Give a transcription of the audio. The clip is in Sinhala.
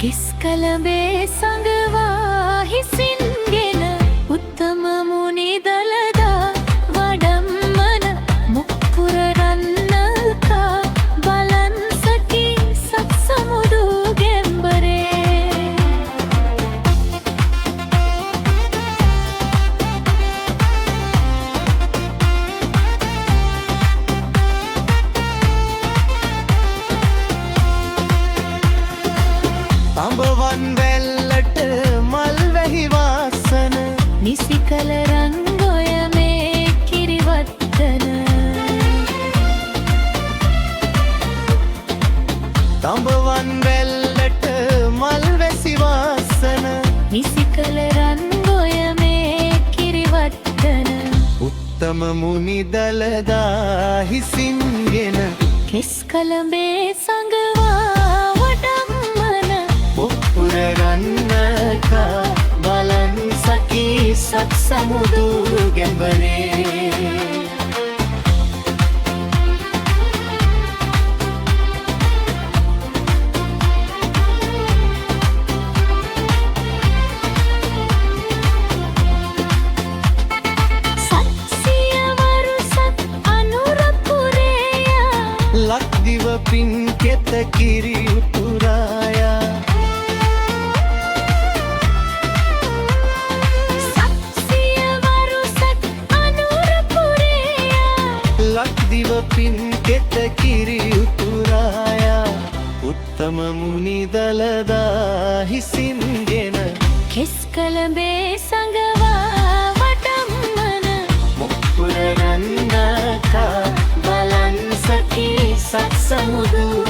හිස් කලඹේ සඟවා හිසින්ගෙන උත්තම මුනිදලදා වඩම්මන මුක්පුර රන්නකා බලන් සකි සත් සමුදු ගෙම්බරේ තඹවන් වැල්ලට මල් වැහි වාසන නිසි කල රංගොය මේ කිරිවත්තන තඹවන් වැල්ලට මල් වැසි වාසන නිසි කල රංගොය මේ කිරිවත්තන උත්තම මුනිදලදා හිසින්ගෙන කෙස් කලඹේ සඟවා වඩම්මන මුක්පුර රන්නකා බලන් සකි සත් සමුදු ගැඹරේ ලක්දිව පින් කෙත කිරි උතුරායා ලක්දිව පින් කෙත කිරි උතුරායා උත්තම මුනිදලදා හිසින්ගෙන කෙස් කලඹේ සඟවා වඩම්මන මුක්පුර රන්නකා බලන් සකි සත් සමුදු